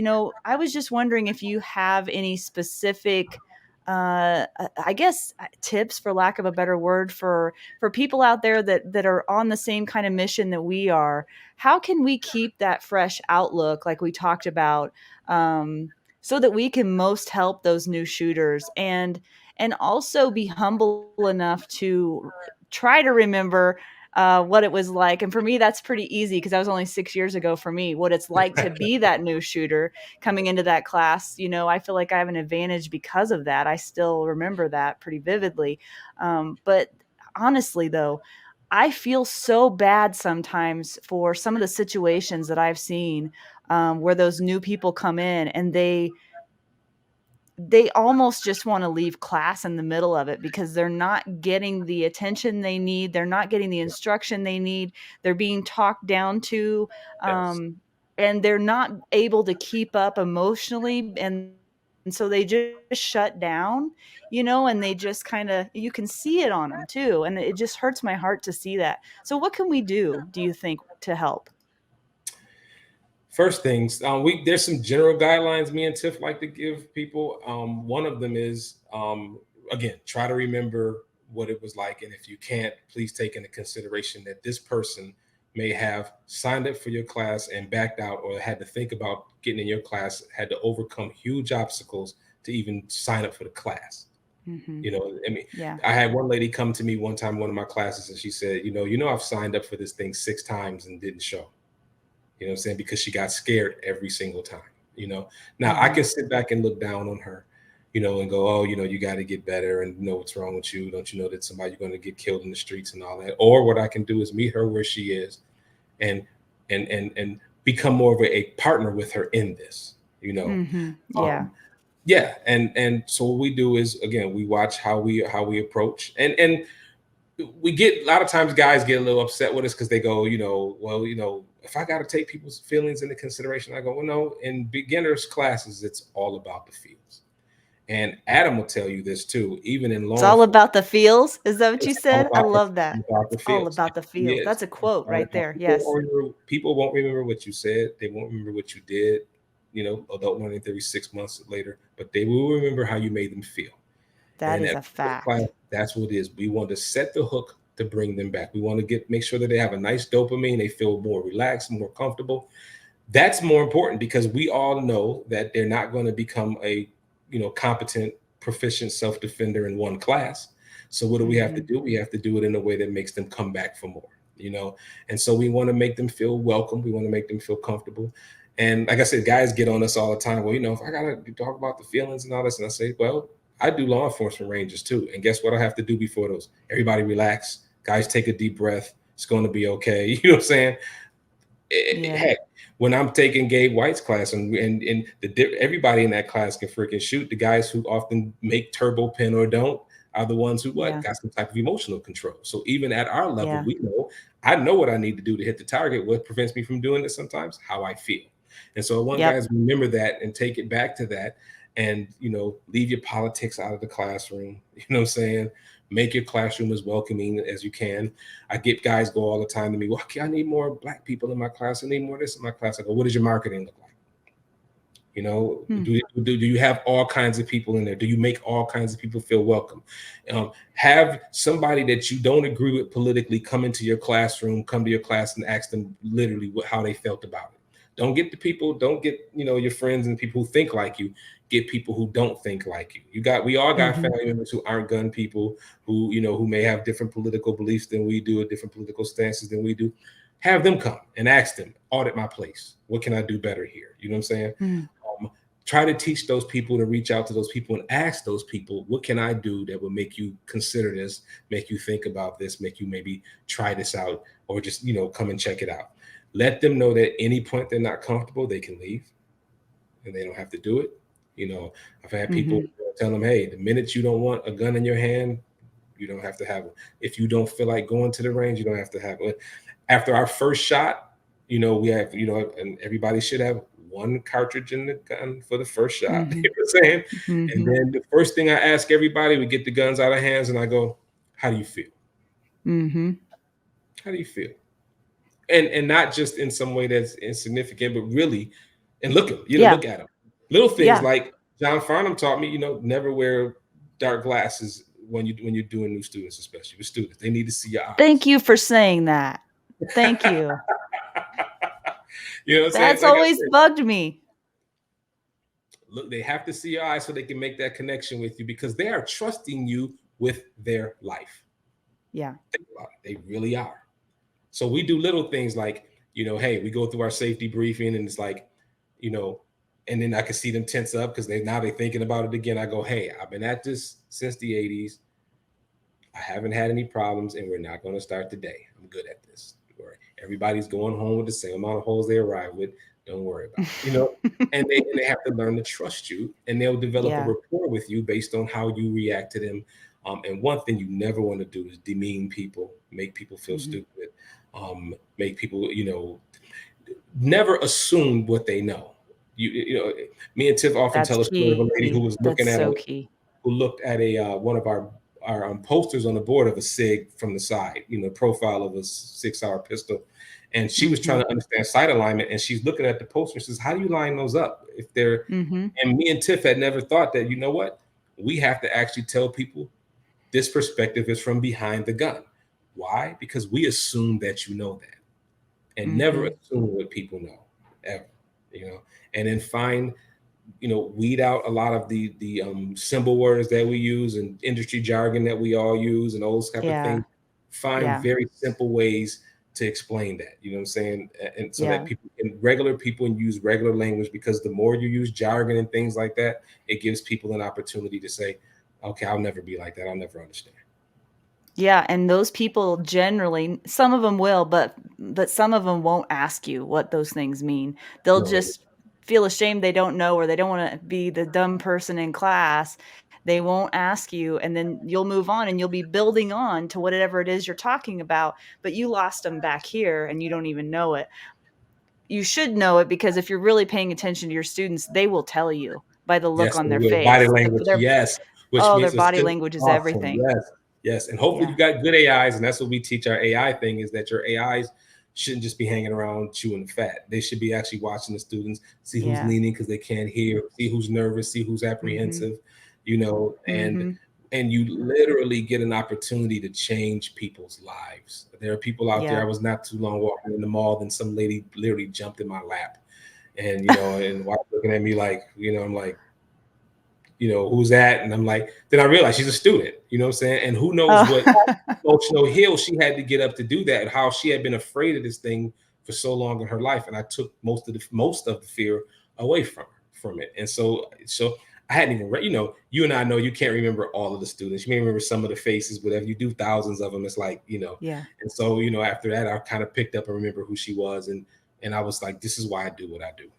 I was just wondering if you have any specific, I guess, tips, for lack of a better word, for people out there that are on the same kind of mission that we are. How can we keep that fresh outlook, like we talked about, so that we can most help those new shooters, and also be humble enough to try to remember what it was like. And for me, that's pretty easy because that was only 6 years ago for me, what it's like to be that new shooter coming into that class. I feel like I have an advantage because of that. I still remember that pretty vividly. But honestly, though, I feel so bad sometimes for some of the situations that I've seen, where those new people come in and they almost just want to leave class in the middle of it because they're not getting the attention they need. They're not getting the instruction they need. They're being talked down to, Yes. and they're not able to keep up emotionally. And so they just shut down, and they just kind of, you can see it on them too. And it just hurts my heart to see that. So what can we do you think, to help? First things, there's some general guidelines me and Tiff like to give people. One of them is, again, try to remember what it was like, and if you can't, please take into consideration that this person may have signed up for your class and backed out, or had to think about getting in your class, had to overcome huge obstacles to even sign up for the class. Hmm. I mean, Yeah. I had one lady come to me one time, one of my classes, and she said, I've signed up for this thing 6 times and didn't show. You know what I'm saying? Because she got scared every single time. Now I Hmm. can sit back and look down on her, and go, oh, you got to get better, and know what's wrong with you. Don't you know that somebody's going to get killed in the streets and all that? Or what I can do is meet her where she is, and and become more of a partner with her in this. Hmm. Yeah. Um, yeah, and so what we do is, again, we watch how we approach, and we get, a lot of times guys get a little upset with us because they go, well, if I got to take people's feelings into consideration, I go, well, no, in beginners classes, it's all about the feels. And Adam will tell you this too, even in It's law all enforcement, about the feels. Is that what you it's all said? I love that. about the It's all feels. about It the really feels. is. That's a It's quote all right about, there. Yes. people won't remember what you said. They won't remember what you did, adult learning theory 6 months later, but they will remember how you made them feel. And That in is that a first class, fact. that's what it is. We want to set the hook to bring them back. We want to make sure that they have a nice dopamine, they feel more relaxed, more comfortable. That's more important because we all know that they're not going to become a competent, proficient self-defender in one class. So what do we have to Mhm. do? We have to do it in a way that makes them come back for more. You know, and so we want to make them feel welcome. We want to make them feel comfortable. And like I said, guys get on us all the time. Well, if I gotta talk about the feelings and all this, and I say, well, I do law enforcement ranges too. And guess what I have to do before those? Everybody relax. Guys, take a deep breath. It's going to be okay. You know what I'm saying? Yeah. Heck, when I'm taking Gabe White's class, and everybody in that class can freaking shoot. The guys who often make turbo pin or don't are the ones who what Yeah. got some type of emotional control. So even at our level, Yeah. we know, I know what I need to do to hit the target. What prevents me from doing it sometimes? How I feel. And so I want Yep. guys to remember that and take it back to that, and leave your politics out of the classroom. You know what I'm saying? Make your classroom as welcoming as you can. I get guys go all the time to me, well, okay, I need more black people in my class. I need more of this in my class. I go, what does your marketing look like? Hmm. Do you have all kinds of people in there? Do you make all kinds of people feel welcome? Have somebody that you don't agree with politically come into your classroom, come to your class, and ask them literally how they felt about it. Don't get your friends and people who think like you. Get people who don't think like you. We all got Mhm. family members who aren't gun people, who may have different political beliefs than we do, or different political stances than we do. Have them come and ask them, audit my place. What can I do better here? You know what I'm saying? Mm. um, Try to teach those people to reach out to those people and ask those people, what can I do that will make you consider this, make you think about this, make you maybe try this out, or just come and check it out. Let them know that any point they're not comfortable, they can leave, and they don't have to do it. I've had people Mhm. tell them, hey, the minute you don't want a gun in your hand, you don't have to have it. If you don't feel like going to the range, you don't have to have it. After our first shot, we have, and everybody should have one cartridge in the gun for the first shot. You Mhm. know what I'm saying? And Mhm. then the first thing I ask everybody, we get the guns out of hands, and I go, how do you feel? Mhm. How do you feel? And not just in some way that's insignificant, but really, and look at Yeah. look at them. Little things Yeah. like John Farnham taught me, never wear dark glasses when you're doing new students, especially with students. They need to see your Thank eyes. you for saying that. Thank you. You know what I'm saying? That's Like I always said, bugged me. look, they have to see your eyes so they can make that connection with you because they are trusting you with their life. Yeah. Think about it. They really are. So we do little things like, hey, we go through our safety briefing and it's like, you know, and then I can see them tense up because they're thinking about it again. I go, hey, I've been at this since the 80s. I haven't had any problems and we're not going to start today. I'm good at this. Everybody's going home with the same amount of holes they arrived with. Don't worry about it. And they have to learn to trust you and they'll develop a Yeah. rapport with you based on how you react to them. And one thing you never want to do is demean people, make people feel Mhm. stupid, make people, never assume what they know. Me and Tiff often That's tell a story of a key. lady who was That's looking at so key. who looked at a one of our posters on the board of a SIG from the side, profile of a 6-hour pistol, and she was trying Mhm. to understand sight alignment, and she's looking at the poster and says, "How do you line those up if they're?" Mhm. And me and Tiff had never thought that. You know what? We have to actually tell people this perspective is from behind the gun. Why? Because we assume that you know that, and never Mhm. assume what people know ever. You know, and then find weed out a lot of the symbol words that we use and industry jargon that we all use and those type of Yeah. things. Find Yeah. very simple ways to explain that. You know what I'm saying? And so that Yeah. people and regular people use regular language because the more you use jargon and things like that, it gives people an opportunity to say, okay, I'll never be like that. I'll never understand. Yeah, and those people generally, some of them will, but some of them won't ask you what those things mean. They'll No, just feel ashamed they don't know, or they don't wanna be the dumb person in class. They won't ask you, and then you'll move on, and you'll be building on to whatever it is you're talking about, but you lost them back here, and you don't even know it. You should know it because if you're really paying attention to your students, they will tell you by the look yes, on they their will. Body face. language, Their yes, which Oh, their means it's body just language is awesome. everything. Yes, yes, and hopefully you Yeah. got good AIs, and that's what we teach our AI thing is that your AIs shouldn't just be hanging around chewing the fat. They should be actually watching the students, see who's Yeah. leaning because they can't hear, see who's nervous, see who's Mhm. apprehensive, and Mhm. you literally get an opportunity to change people's lives. There are people out there. I Yeah. was not too long walking in the mall, then some lady literally jumped in my lap, and and wife looking at me like, I'm like, who's that? And I'm like, then I realized she's a student, you know what I'm saying? And who knows what Oh. emotional hill she had to get up to do that, and how she had been afraid of this thing for so long in her life. And I took most of the fear away from it. And so I hadn't even you and I know you can't remember all of the students. You may remember some of the faces, but if you do thousands of them, it's like, Yeah. and so, after that, I kind of picked up and remember who she was. And I was like, this is why I do what I do.